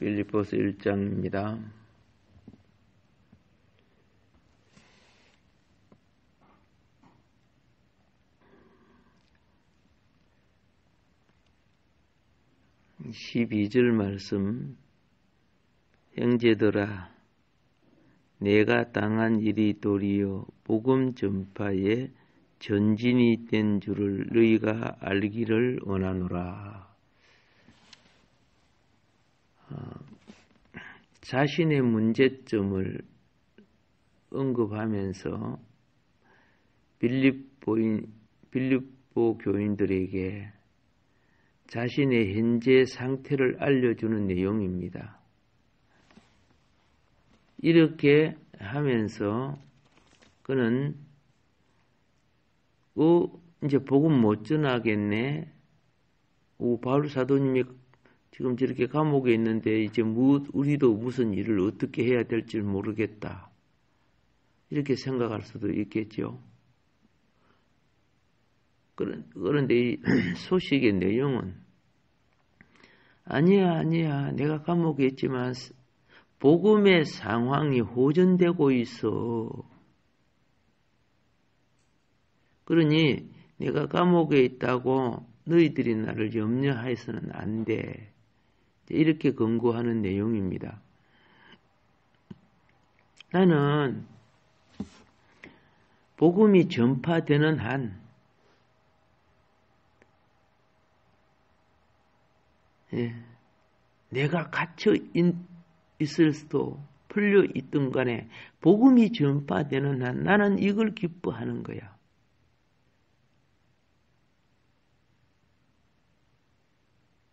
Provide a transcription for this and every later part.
빌립보서 1장입니다. (12절) 말씀. 형제들아, 내가 당한 일이 도리어 복음 전파에 전진이 된 줄을 너희가 알기를 원하노라. 자신의 문제점을 언급하면서 빌립보 교인들에게 자신의 현재 상태를 알려주는 내용입니다. 이렇게 하면서 그는 이제 복음 못 전하겠네. 바울 사도님이 지금 저렇게 감옥에 있는데 이제 우리도 무슨 일을 어떻게 해야 될지 모르겠다. 이렇게 생각할 수도 있겠죠. 그런데 이 소식의 내용은 아니야. 내가 감옥에 있지만 복음의 상황이 호전되고 있어. 그러니 내가 감옥에 있다고 너희들이 나를 염려해서는 안 돼. 이렇게 권고하는 내용입니다. 나는 복음이 전파되는 한 내가 갇혀 있을 수도 풀려 있든 간에 복음이 전파되는 한 나는 이걸 기뻐하는 거야.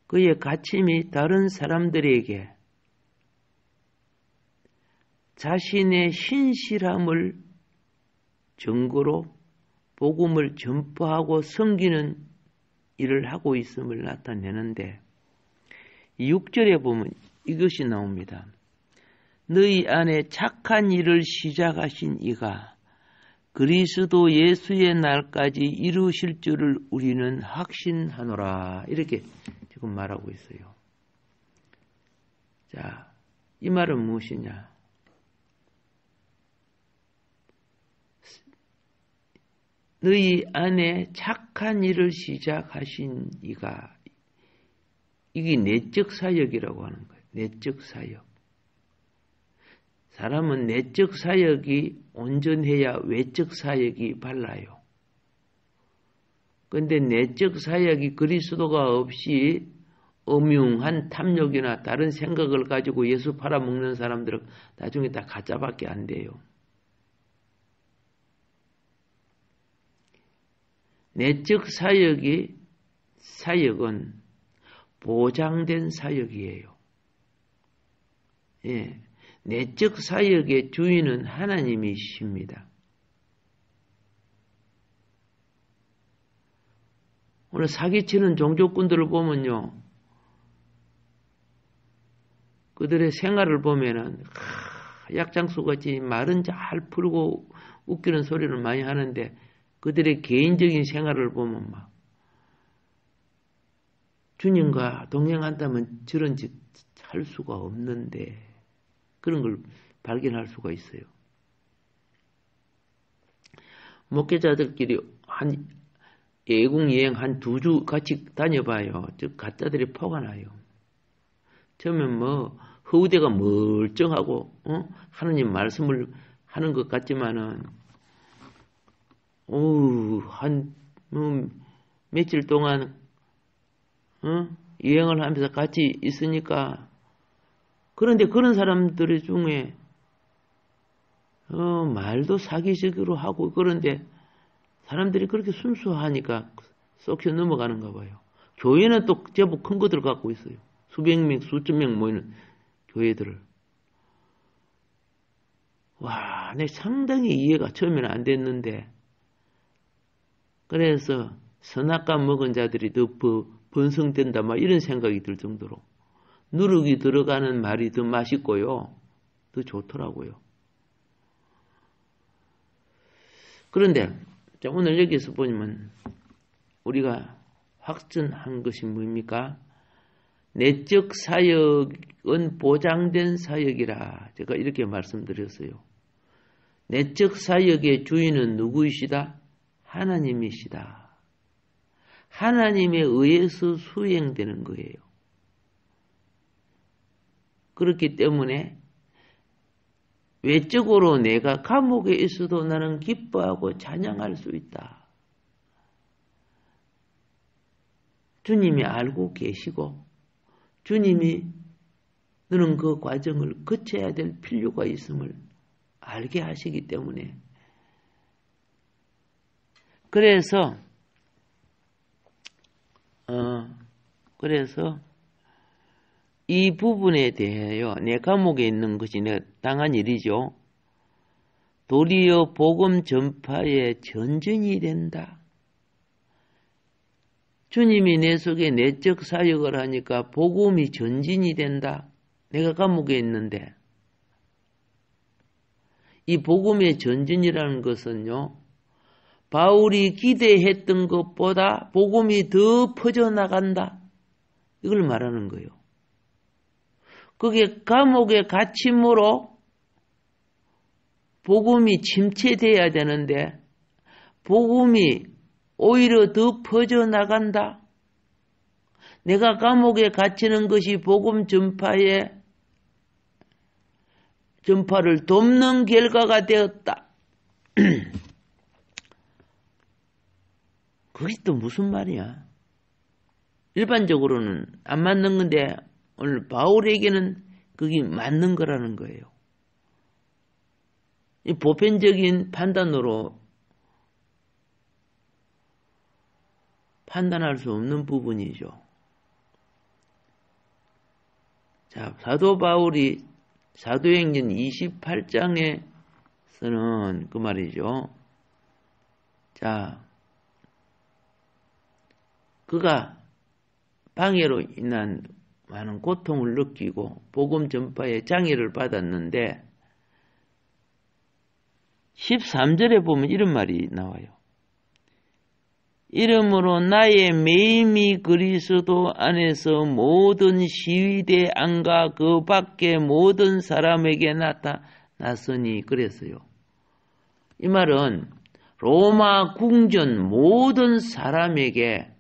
그의 갇힘이 다른 사람들에게 자신의 신실함을 증거로 복음을 전파하고 섬기는 일을 하고 있음을 나타내는데 6절에 보면 이것이 나옵니다. 너희 안에 착한 일을 시작하신 이가 그리스도 예수의 날까지 이루실 줄을 우리는 확신하노라. 이렇게 지금 말하고 있어요. 자, 이 말은 무엇이냐? 너희 안에 착한 일을 시작하신 이가, 이게 내적 사역이라고 하는 거예요. 내적 사역. 사람은 내적 사역이 온전해야 외적 사역이 발라요. 그런데 내적 사역이 그리스도가 없이 음흉한 탐욕이나 다른 생각을 가지고 예수 팔아먹는 사람들은 나중에 다 가짜밖에 안 돼요. 내적 사역은 보장된 사역이에요. 예, 내적 사역의 주인은 하나님이십니다. 오늘 사기치는 종교꾼들을 보면요, 그들의 생활을 보면은 약장수같이 말은 잘 풀고 웃기는 소리를 많이 하는데 그들의 개인적인 생활을 보면 막 주님과 동행한다면 저런 짓 할 수가 없는데 그런 걸 발견할 수가 있어요. 목회자들끼리 한 외국 여행 한 2주 같이 다녀봐요. 저 가짜들이 포가 나요. 처음엔 허우대가 멀쩡하고 하느님 말씀을 하는 것 같지만은, 며칠 동안, 여행을 하면서 같이 있으니까, 그런데 그런 사람들 중에, 말도 사기적으로 하고, 그런데 사람들이 그렇게 순수하니까 썩혀 넘어가는가 봐요. 교회는 또 제법 큰 것들 갖고 있어요. 수백 명, 수천 명 모이는 교회들을. 와, 내 상당히 이해가 처음에는 안 됐는데, 그래서 선악과 먹은 자들이 더 번성된다, 막 이런 생각이 들 정도로 누룩이 들어가는 말이 더 맛있고요, 더 좋더라고요. 그런데 오늘 여기서 보면 우리가 확전한 것이 뭡니까? 내적 사역은 보장된 사역이라 제가 이렇게 말씀드렸어요. 내적 사역의 주인은 누구이시다? 하나님이시다. 하나님에 의해서 수행되는 거예요. 그렇기 때문에 외적으로 내가 감옥에 있어도 나는 기뻐하고 찬양할 수 있다. 주님이 알고 계시고 주님이 너는 그 과정을 거쳐야 될 필요가 있음을 알게 하시기 때문에, 그래서 이 부분에 대하여 내 감옥에 있는 것이 내가 당한 일이죠. 도리어 복음 전파의 전전이 된다. 주님이 내 속에 내적 사역을 하니까 복음이 전진이 된다. 내가 감옥에 있는데 이 복음의 전진이라는 것은요, 바울이 기대했던 것보다 복음이 더 퍼져나간다. 이걸 말하는 거예요. 그게 감옥의 갇힘으로 복음이 침체돼야 되는데 복음이 오히려 더 퍼져나간다. 내가 감옥에 갇히는 것이 복음 전파를 돕는 결과가 되었다. 그게 또 무슨 말이야? 일반적으로는 안 맞는 건데 오늘 바울에게는 그게 맞는 거라는 거예요. 이 보편적인 판단으로 판단할 수 없는 부분이죠. 자, 사도 바울이 사도행전 28장에서는 그 말이죠. 자, 그가 방해로 인한 많은 고통을 느끼고 복음 전파에 장애를 받았는데 13절에 보면 이런 말이 나와요. 이러므로 나의 매임이 그리스도 안에서 모든 시위대 안과 그 밖의 모든 사람에게 나타났으니 그랬어요. 이 말은 로마 궁전 모든 사람에게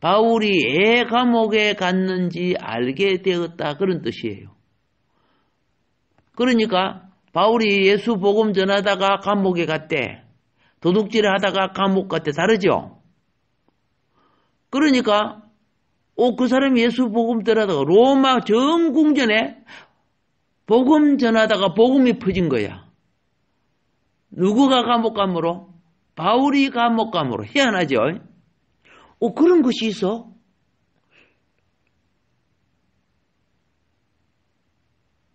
바울이 왜 감옥에 갔는지 알게 되었다, 그런 뜻이에요. 그러니까 바울이 예수 복음 전하다가 감옥에 갔대, 도둑질 하다가 감옥 갔대, 다르죠? 그러니까 그 사람이 예수 복음 전하다가 로마 전 궁전에 복음 전하다가 복음이 퍼진 거야. 누구가 감옥 감으로? 바울이 감옥 감으로. 희한하죠? 그런 것이 있어?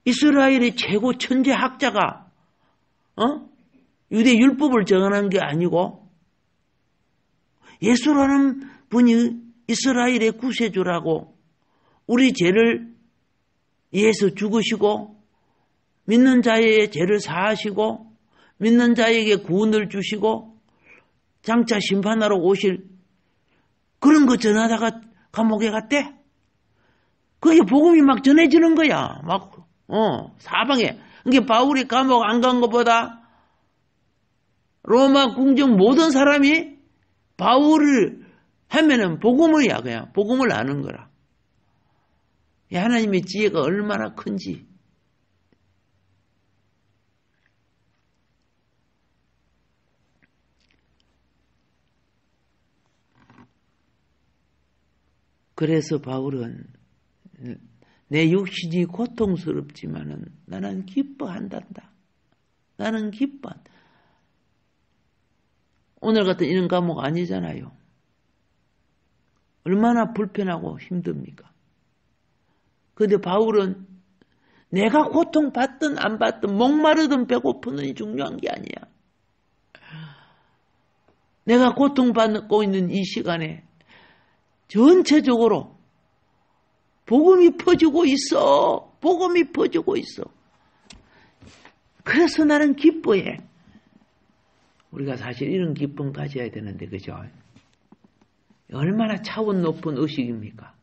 이스라엘의 최고 천재 학자가 유대 율법을 정하는 게 아니고 예수라는 분이 이스라엘의 구세주라고 우리 죄를 위해서 죽으시고 믿는 자의 죄를 사하시고 믿는 자에게 구원을 주시고 장차 심판하러 오실 그런 거 전하다가 감옥에 갔대? 그게 복음이 막 전해지는 거야. 사방에. 그게 바울이 감옥 안 간 것보다 로마 궁정 모든 사람이 바울을 하면은 복음이야, 그냥. 복음을 아는 거라. 하나님의 지혜가 얼마나 큰지. 그래서 바울은 내 육신이 고통스럽지만은 나는 기뻐한단다. 나는 기뻐한다. 오늘 같은 이런 과목 아니잖아요. 얼마나 불편하고 힘듭니까? 그런데 바울은 내가 고통받든 안 받든 목마르든 배고프든 중요한 게 아니야. 내가 고통받고 있는 이 시간에 전체적으로 복음이 퍼지고 있어. 복음이 퍼지고 있어. 그래서 나는 기뻐해. 우리가 사실 이런 기쁨 가져야 되는데, 그죠? 얼마나 차원 높은 의식입니까?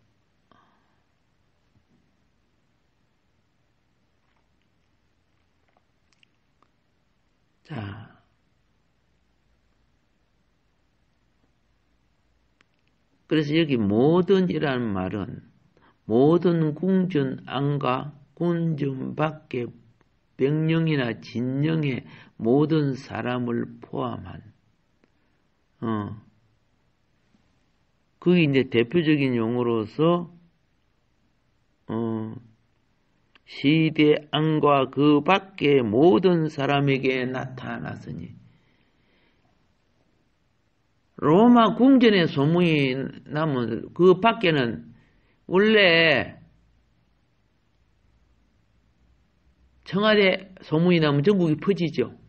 자, 그래서 여기 모든이라는 말은 모든 궁전 안과 궁전 밖의 병령이나 진령의 모든 사람을 포함한 그게 이제 대표적인 용어로서 시대 안과 그 밖의 모든 사람에게 나타났으니 로마 궁전에 소문이 나면 그 밖에는 원래 청와대 소문이 나면 전국에 퍼지죠.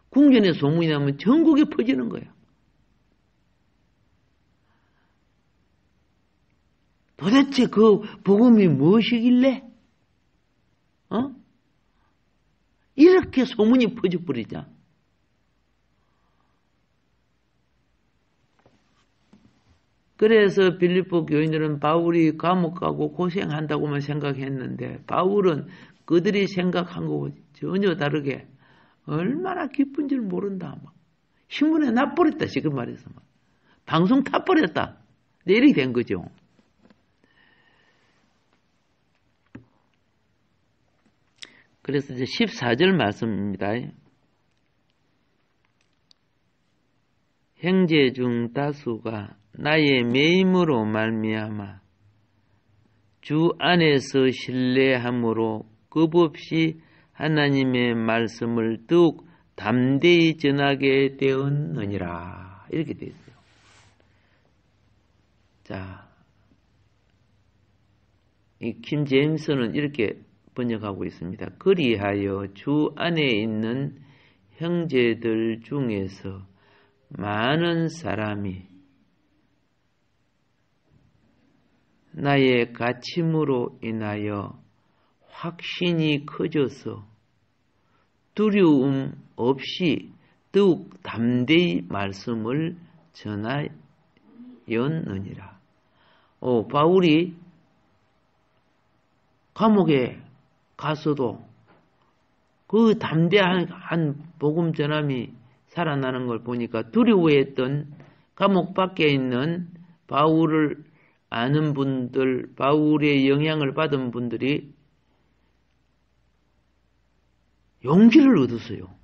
궁전에 소문이 나면 전국에 퍼지는 거예요. 도대체 그 복음이 무엇이길래? 이렇게 소문이 퍼져버리자. 그래서 빌립보 교인들은 바울이 감옥 가고 고생한다고만 생각했는데 바울은 그들이 생각한 거하고 전혀 다르게 얼마나 기쁜 줄 모른다. 막. 신문에 나버렸다 지금 말해서. 막. 방송 타버렸다. 이렇게 된 거죠. 그래서 이제 14절 말씀입니다. 형제 중 다수가 나의 매임으로 말미암아 주 안에서 신뢰함으로 겁없이 하나님의 말씀을 더욱 담대히 전하게 되었느니라. 이렇게 되어 있어요. 자, 이 킴 제임스는 이렇게 번역하고 있습니다. 그리하여 주 안에 있는 형제들 중에서 많은 사람이 나의 가침으로 인하여 확신이 커져서 두려움 없이 더욱 담대히 말씀을 전하였느니라. 바울이 감옥에 가서도 그 담대한 복음 전함이 살아나는 걸 보니까 두려워했던 감옥 밖에 있는 바울을 아는 분들, 바울의 영향을 받은 분들이 용기를 얻었어요.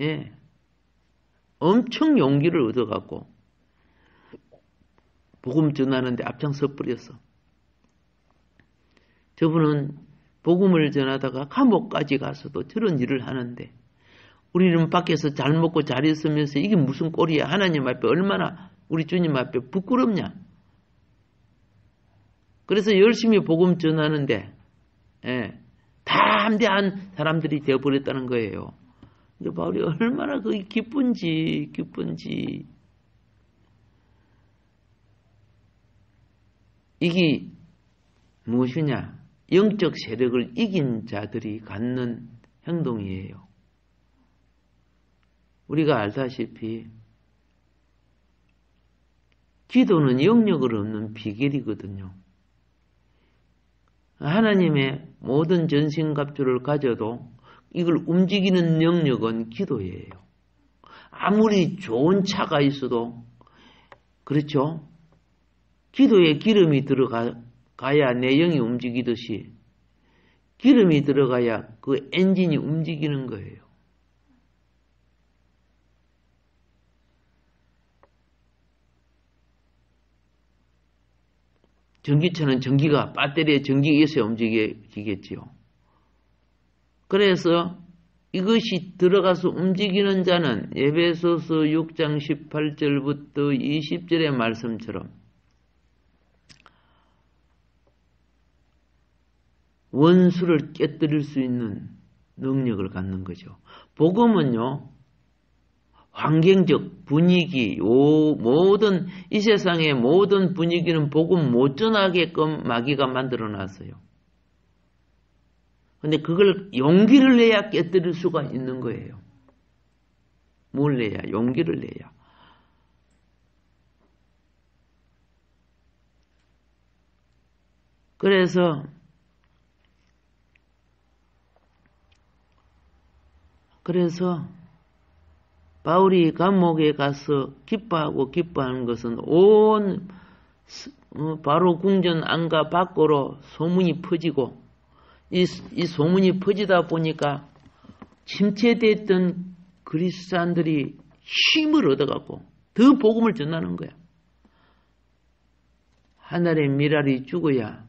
예. 엄청 용기를 얻어갖고 복음 전하는데 앞장서 버렸어. 저분은 복음을 전하다가 감옥까지 가서도 저런 일을 하는데 우리는 밖에서 잘 먹고 잘 있으면서 이게 무슨 꼴이야. 하나님 앞에 얼마나 우리 주님 앞에 부끄럽냐. 그래서 열심히 복음 전하는데 담대한 사람들이 되어버렸다는 거예요. 근데 바울이 얼마나 그게 기쁜지. 이게 무엇이냐? 영적 세력을 이긴 자들이 갖는 행동이에요. 우리가 알다시피 기도는 영역을 얻는 비결이거든요. 하나님의 모든 전신갑주를 가져도 이걸 움직이는 영역은 기도예요. 아무리 좋은 차가 있어도 그렇죠? 기도에 기름이 들어가야 내 영이 움직이듯이 기름이 들어가야 그 엔진이 움직이는 거예요. 전기차는 전기가, 배터리에 전기가 있어야 움직이겠지요. 그래서 이것이 들어가서 움직이는 자는 에베소서 6장 18절부터 20절의 말씀처럼 원수를 깨뜨릴 수 있는 능력을 갖는 거죠. 복음은요, 환경적 분위기, 모든 이 세상의 모든 분위기는 복음 못 전하게끔 마귀가 만들어 놨어요. 근데 그걸 용기를 내야 깨뜨릴 수가 있는 거예요. 뭘 내야? 용기를 내야. 그래서 바울이 감옥에 가서 기뻐하는 것은 온 바로 궁전 안과 밖으로 소문이 퍼지고 이 소문이 퍼지다 보니까 침체됐던 그리스도인들이 힘을 얻어갖고 더 복음을 전하는 거야. 하늘의 밀알이 죽어야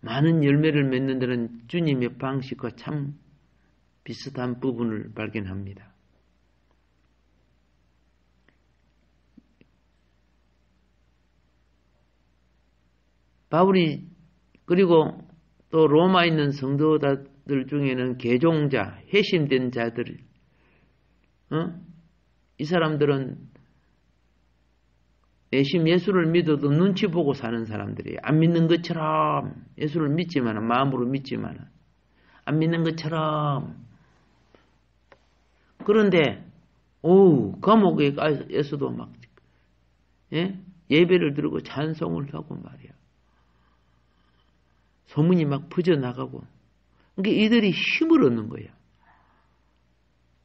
많은 열매를 맺는 데는 주님의 방식과 참 비슷한 부분을 발견합니다. 바울이 그리고 또 로마에 있는 성도들 중에는 개종자, 회심된 자들, 이 사람들은 내심 예수를 믿어도 눈치 보고 사는 사람들이에요. 안 믿는 것처럼 예수를 믿지만 마음으로 믿지만 안 믿는 것처럼. 그런데 감옥에 가서도 막 예배를 드리고 찬송을 하고 말이야. 소문이 막 퍼져나가고. 그러니까 이들이 힘을 얻는 거야.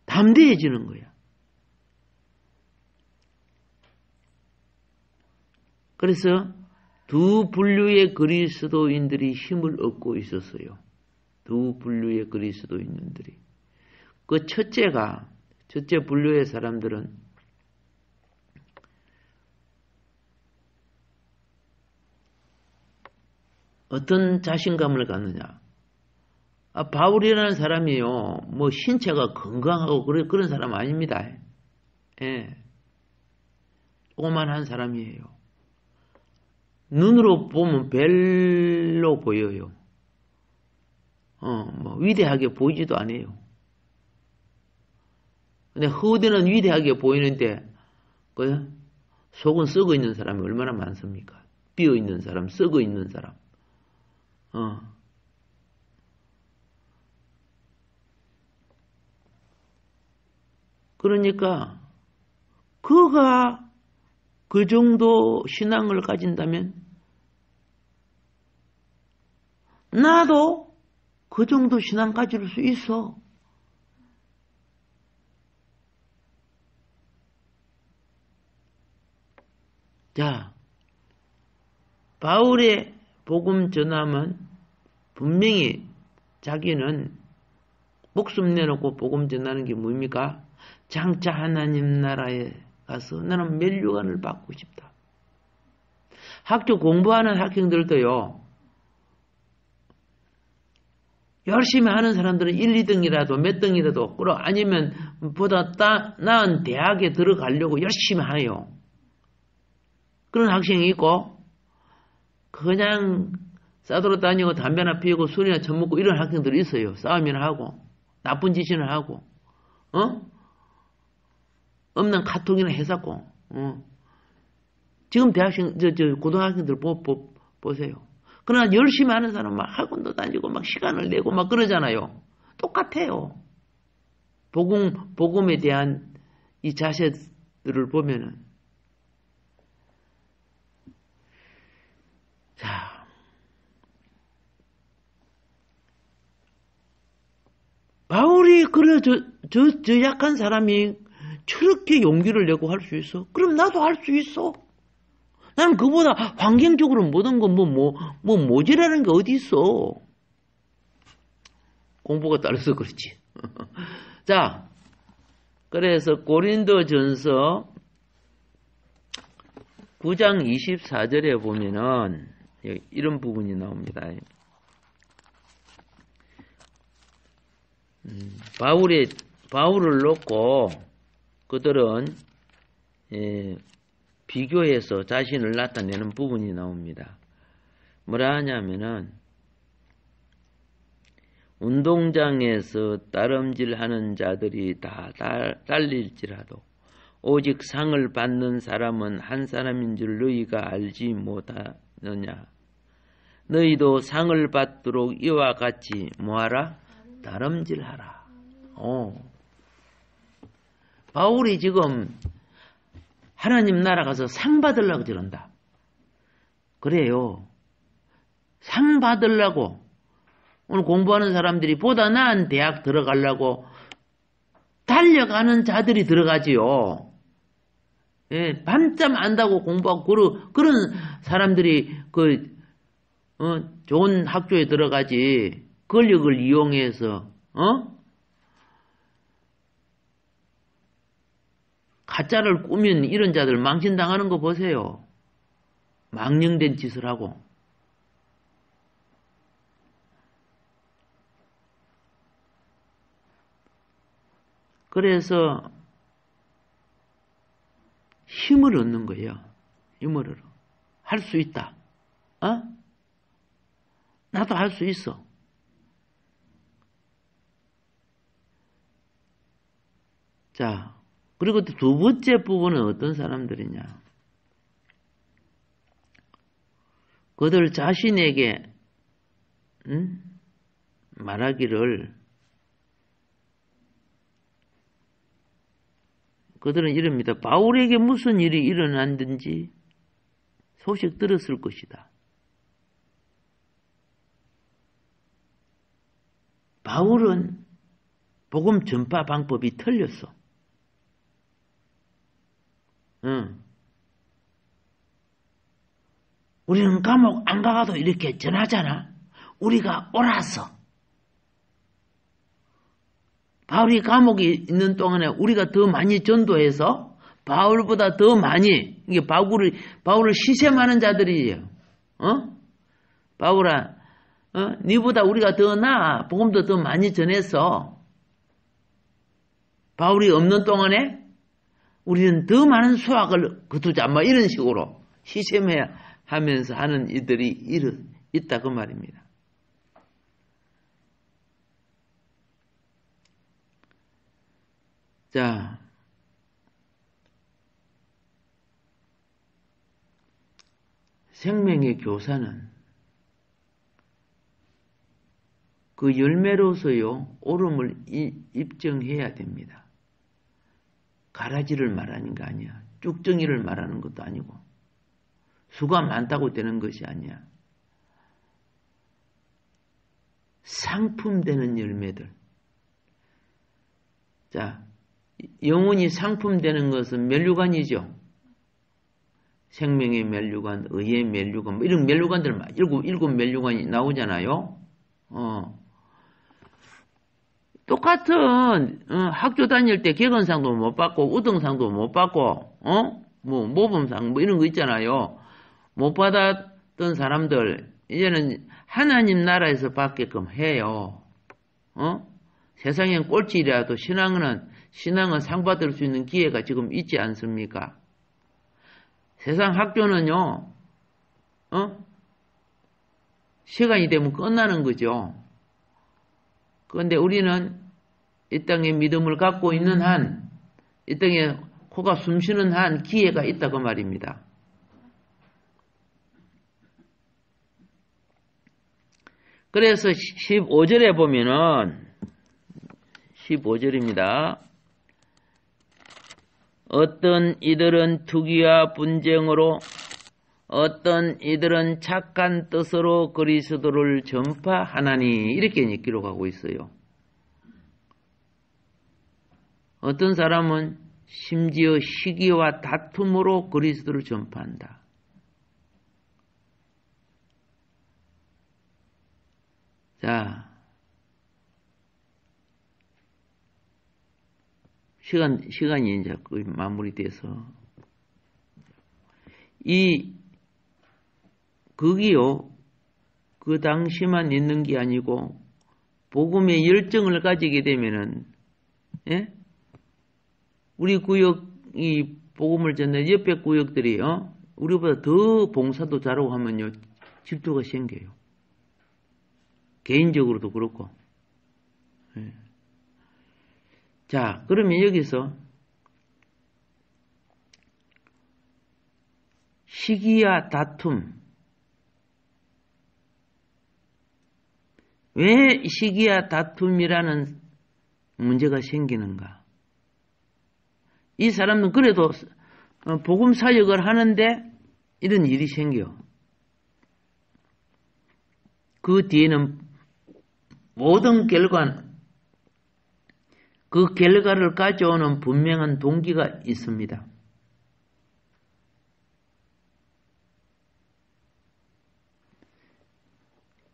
담대해지는 거야. 그래서 두 분류의 그리스도인들이 힘을 얻고 있었어요. 두 분류의 그리스도인들이. 그 첫째 분류의 사람들은 어떤 자신감을 갖느냐. 바울이라는 사람이요, 뭐 신체가 건강하고 그런 사람 아닙니다. 예. 조그만한 사람이에요. 눈으로 보면 별로 보여요. 뭐 위대하게 보이지도 않아요. 근데 허대는 위대하게 보이는데 속은 썩어 있는 사람이 얼마나 많습니까? 비어 있는 사람, 썩어 있는 사람. 그러니까 그가 그 정도 신앙을 가진다면 나도 그 정도 신앙 가질 수 있어. 자, 바울의 복음 전함은 분명히 자기는 목숨 내놓고 복음 전하는 게 뭡니까? 장차 하나님 나라에 가서 나는 멸류관을 받고 싶다. 학교 공부하는 학생들도요. 열심히 하는 사람들은 1, 2등이라도 몇 등이라도 아니면 보다 나은 대학에 들어가려고 열심히 해요. 그런 학생이 있고 그냥 싸돌아 다니고 담배나 피우고 술이나 처먹고 이런 학생들이 있어요. 싸움이나 하고 나쁜 짓이나 하고 없는 카톡이나 해갖고 지금 대학생 고등학생들 보세요. 그러나 열심히 하는 사람은 막 학원도 다니고 막 시간을 내고 막 그러잖아요. 똑같아요. 복음에 대한 이 자세들을 보면은. 자. 바울이 그래 저 약한 사람이 저렇게 용기를 내고 할 수 있어? 그럼 나도 할 수 있어. 난 그보다 환경적으로 모든 건 모자라는 게 어디 있어. 공부가 따라서 그렇지. 자, 그래서 고린도전서 9장 24절에 보면은 이런 부분이 나옵니다. 바울을 놓고 그들은 비교해서 자신을 나타내는 부분이 나옵니다. 뭐라 하냐면은 운동장에서 따름질하는 자들이 다 달릴지라도 오직 상을 받는 사람은 한 사람인 줄 너희가 알지 못하느냐. 너희도 상을 받도록 이와 같이 뭐하라? 다름질하라. 바울이 지금 하나님 나라 가서 상 받으려고 저런다. 그래요. 상 받으려고 오늘 공부하는 사람들이 보다 나은 대학 들어가려고 달려가는 자들이 들어가지요. 예, 밤잠 안다고 공부하고 그런 사람들이 좋은 학교에 들어가지. 권력을 이용해서 가짜를 꾸민 이런 자들 망신당하는 거 보세요. 망령된 짓을 하고. 그래서 힘을 얻는 거예요. 힘을 얻어. 할 수 있다. 나도 할 수 있어. 자, 그리고 두 번째 부분은 어떤 사람들이냐. 그들 자신에게 말하기를 그들은 이럽니다. 바울에게 무슨 일이 일어났든지 소식 들었을 것이다. 바울은 복음 전파 방법이 틀렸어. 우리는 감옥 안 가도 이렇게 전하잖아. 우리가 옳았어. 바울이 감옥에 있는 동안에 우리가 더 많이 전도해서 바울보다 더 많이 이게 바울을 시샘하는 자들이에요. 바울아, 니보다 우리가 더 나아. 복음도 더 많이 전했어. 바울이 없는 동안에 우리는 더 많은 수확을 거두자. 뭐 이런 식으로 시샘해야 하면서 하는 이들이 있다 그 말입니다. 자, 생명의 교사는 그 열매로서요 옳음을 입증해야 됩니다. 가라지를 말하는 거 아니야. 쭉정이를 말하는 것도 아니고 수가 많다고 되는 것이 아니야. 상품되는 열매들. 자, 영혼이 상품되는 것은 면류관이죠. 생명의 면류관, 의의 면류관, 뭐 이런 면류관들 일곱 면류관이 나오잖아요. 똑같은 학교 다닐 때 개건상도 못 받고 우등상도 못 받고 뭐 모범상 뭐 이런 거 있잖아요. 못 받았던 사람들 이제는 하나님 나라에서 받게끔 해요. 세상엔 꼴찌라도 신앙은 상 받을 수 있는 기회가 지금 있지 않습니까? 세상 학교는요, 시간이 되면 끝나는 거죠. 그런데 우리는 이 땅에 믿음을 갖고 있는 한, 이 땅에 코가 숨쉬는 한 기회가 있다고 말입니다. 그래서 15절에 보면은 15절입니다. 어떤 이들은 투기와 분쟁으로 어떤 이들은 착한 뜻으로 그리스도를 전파하나니 이렇게 기록하고 있어요. 어떤 사람은 심지어 시기와 다툼으로 그리스도를 전파한다. 자, 시간이 이제 거의 마무리돼서 거기요, 그 당시만 있는 게 아니고, 복음의 열정을 가지게 되면은, 예? 우리 구역이 복음을 전해 옆에 구역들이, 우리보다 더 봉사도 잘하고 하면요, 질투가 생겨요. 개인적으로도 그렇고. 예. 자, 그러면 여기서, 시기와 다툼. 왜 시기와 다툼이라는 문제가 생기는가? 이 사람은 그래도 복음 사역을 하는데 이런 일이 생겨. 그 뒤에는 모든 그 결과를 가져오는 분명한 동기가 있습니다.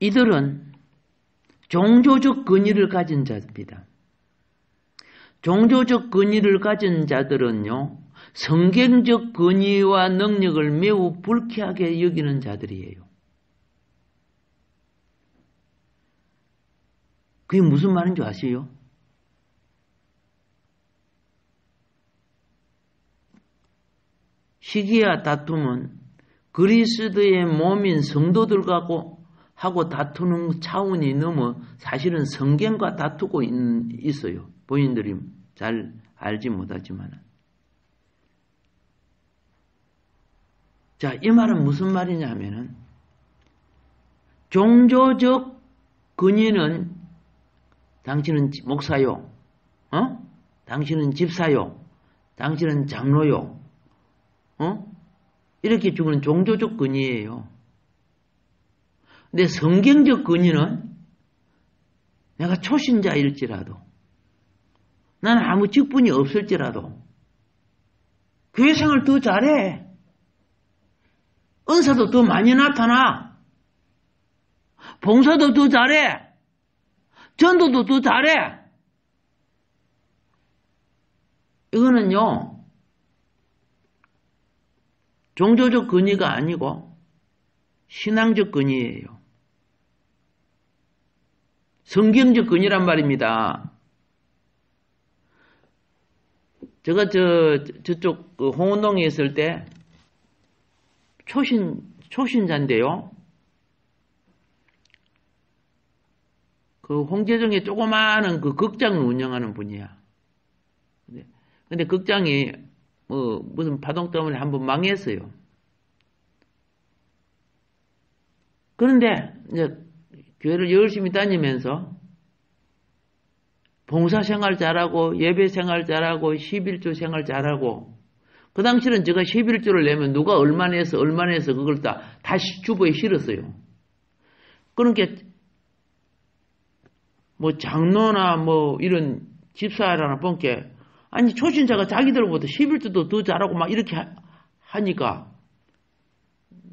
이들은 종교적 권위를 가진 자입니다. 종교적 권위를 가진 자들은요, 성경적 권위와 능력을 매우 불쾌하게 여기는 자들이에요. 그게 무슨 말인지 아세요? 시기와 다툼은 그리스도의 몸인 성도들하고 다투는 차원이 넘어 사실은 성경과 다투고 있어요. 본인들이 잘 알지 못하지만. 자, 이 말은 무슨 말이냐 하면은, 종교적 권위는 당신은 목사요, 당신은 집사요, 당신은 장로요, 이렇게 주는 종교적 권위예요. 근데 성경적 권위는 내가 초신자일지라도, 나는 아무 직분이 없을지라도 교회생활 더 잘해, 은사도 더 많이 나타나, 봉사도 더 잘해, 전도도 더 잘해. 이거는요, 종교적 권위가 아니고 신앙적 권위예요. 성경적 권위란 말입니다. 제가 저쪽 홍은동에 있을 때 초신자인데요. 그 홍제정에 조그마한 그 극장을 운영하는 분이야. 근데 극장이 무슨 파동 때문에 한번 망했어요. 그런데 이제 교회를 열심히 다니면서 봉사생활 잘하고 예배생활 잘하고 11조 생활 잘하고, 그 당시는 제가 11조를 내면 누가 얼마나 해서 그걸 다시 주보에 실었어요. 그러니까 뭐 장로나 뭐 이런 집사라나 본게, 아니 초신자가 자기들보다 11조도 더 잘하고 막 이렇게 하니까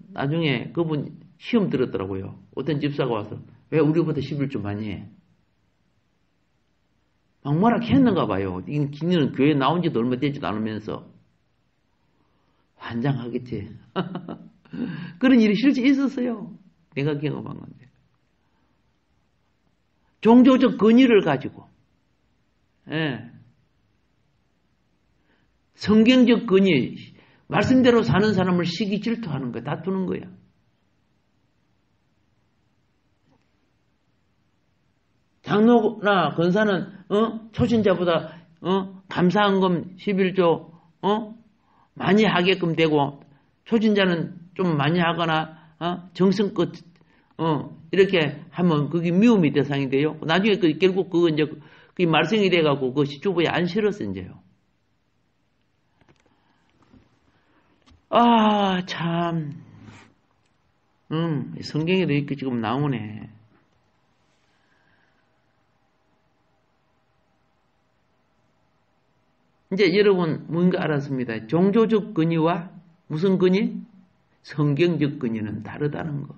나중에 그분 시험 들었더라고요. 어떤 집사가 와서 왜 우리보다 11조 많이 해? 막 뭐라 했는가 봐요. 니는 교회 나온 지도 얼마 되지도 않으면서. 환장하겠지. 그런 일이 실제 있었어요. 내가 경험한 건데. 종교적 권위를 가지고, 예. 성경적 권위, 말씀대로 사는 사람을 시기 질투하는 거야. 다투는 거야. 장로나 권사는 초신자보다 감사헌금 11조 많이 하게끔 되고, 초신자는 좀 많이 하거나 정성껏 이렇게 하면 그게 미움의 대상이 돼요. 나중에 결국 그거 이제 그게 말썽이 돼갖고 그것이 주보에 안 실었어 이제요. 아 참, 성경에도 이렇게 지금 나오네. 이제 여러분 뭔가 알았습니다. 종교적 권위와 무슨 권위? 성경적 권위는 다르다는 거.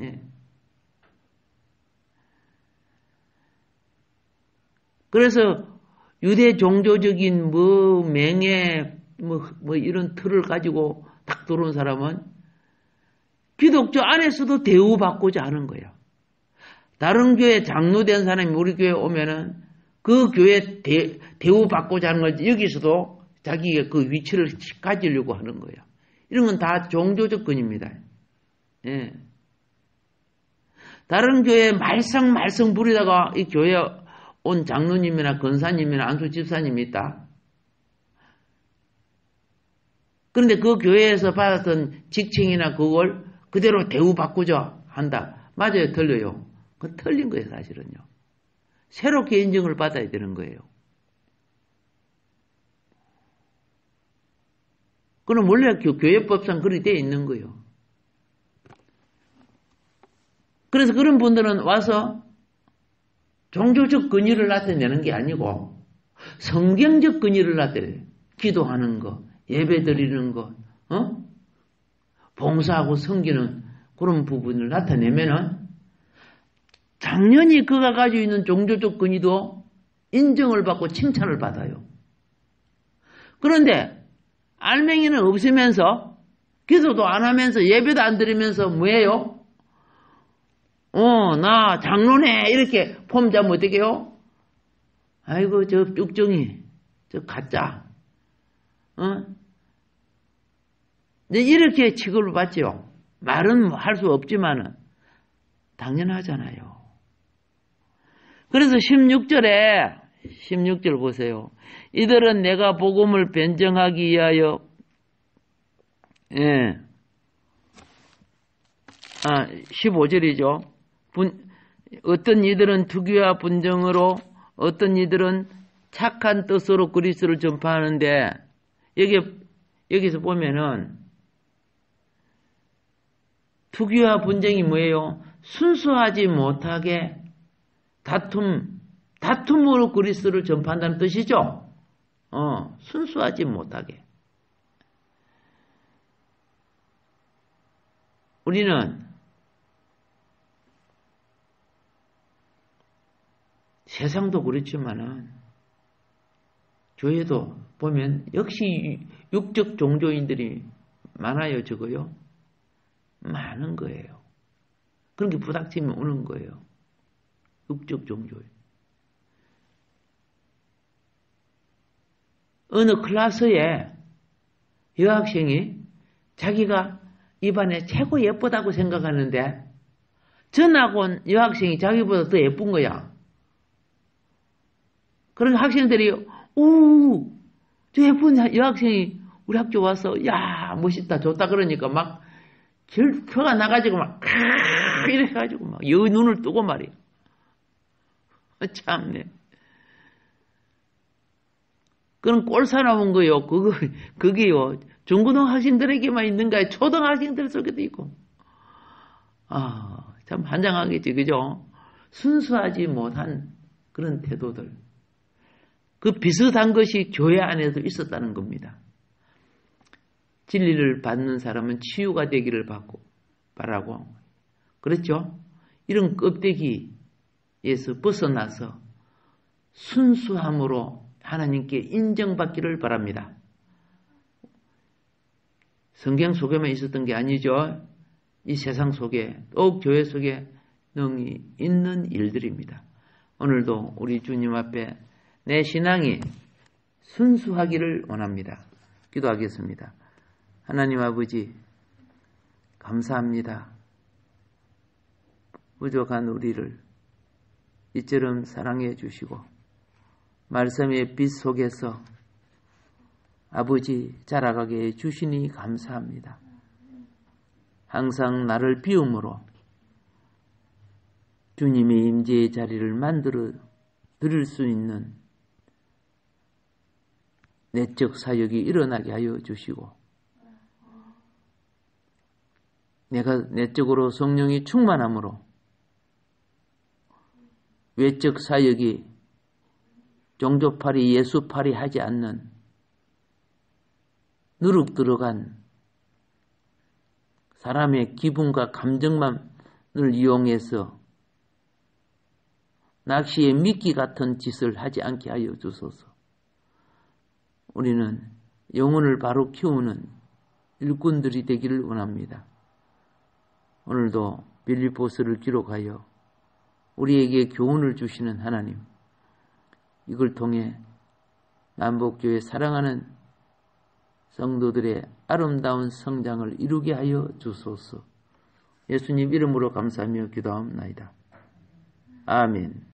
예. 그래서 유대 종교적인 뭐 맹해 뭐 이런 틀을 가지고 딱 딱 들어온 사람은 기독교 안에서도 대우받고자 하는 거예요. 다른 교회 장로된 사람이 우리 교회에 오면은 그 교회 대우받고자 하는 걸 여기서도 자기가 그 위치를 가지려고 하는 거예요. 이런 건 다 종교 접근입니다. 예. 다른 교회에 말썽 부리다가 이 교회에 온 장로님이나 권사님이나 안수 집사님이 있다. 그런데 그 교회에서 받았던 직책이나 그걸 그대로 대우받고자 한다. 맞아요, 틀려요. 그건 틀린 거예요, 사실은요. 새롭게 인정을 받아야 되는 거예요. 그럼 원래 교회법상 그렇게 되어 있는 거예요. 그래서 그런 분들은 와서 종교적 권위를 나타내는 게 아니고 성경적 권위를 나타내요. 기도하는 거, 예배 드리는 것, 봉사하고 섬기는 그런 부분을 나타내면은 당연히 그가 가지고 있는 종교적 권위도 인정을 받고 칭찬을 받아요. 그런데 알맹이는 없으면서 기도도 안 하면서 예배도 안 드리면서 뭐예요? 나 장로네 이렇게 폼자면 어떻게 해요? 아이고 저 쭉정이 저 가짜 이렇게 취급을 받죠. 말은 할 수 없지만은 당연하잖아요. 그래서 16절 보세요. 이들은 내가 복음을 변정하기 위하여 15절이죠. 어떤 이들은 투기와 분정으로 어떤 이들은 착한 뜻으로 그리스도를 전파하는데 여기서 보면은 투기와 분쟁이 뭐예요? 순수하지 못하게 다툼으로 그리스도를 전파한다는 뜻이죠. 순수하지 못하게. 우리는 세상도 그렇지만은 교회도 보면 역시 육적 종교인들이 많아요, 적어요. 많은 거예요. 그런 게 부닥치면 오는 거예요. 육적 종교인. 어느 클래스에 여학생이 자기가 입안에 최고 예쁘다고 생각하는데 전학 온 여학생이 자기보다 더 예쁜 거야. 그런 학생들이 저 예쁜 여학생이 우리 학교 와서 야 멋있다 좋다 그러니까 막 표가 나가지고 막 이렇게 해가지고 막 여 눈을 뜨고 말이야. 참네. 그런 꼴사나운 거요. 그게요. 중고등학생들에게만 있는가요? 초등학생들 속에도 있고. 참 환장하겠지, 그죠? 순수하지 못한 그런 태도들. 그 비슷한 것이 교회 안에도 있었다는 겁니다. 진리를 받는 사람은 치유가 되기를 바라고. 그렇죠? 이런 껍데기에서 벗어나서 순수함으로 하나님께 인정받기를 바랍니다. 성경 속에만 있었던 게 아니죠. 이 세상 속에 또 교회 속에 능히 있는 일들입니다. 오늘도 우리 주님 앞에 내 신앙이 순수하기를 원합니다. 기도하겠습니다. 하나님 아버지 감사합니다. 부족한 우리를 이처럼 사랑해 주시고 말씀의 빛 속에서 아버지 자라가게 해 주시니 감사합니다. 항상 나를 비움으로 주님의 임재의 자리를 만들어 드릴 수 있는 내적 사역이 일어나게 하여 주시고 내가 내적으로 성령이 충만함으로 외적 사역이 종교팔이 예수팔이 하지 않는 누룩 들어간 사람의 기분과 감정만을 이용해서 낚시의 미끼 같은 짓을 하지 않게 하여 주소서. 우리는 영혼을 바로 키우는 일꾼들이 되기를 원합니다. 오늘도 빌립보서를 기록하여 우리에게 교훈을 주시는 하나님, 이걸 통해 남북교회 사랑하는 성도들의 아름다운 성장을 이루게 하여 주소서. 예수님 이름으로 감사하며 기도하옵나이다. 아멘.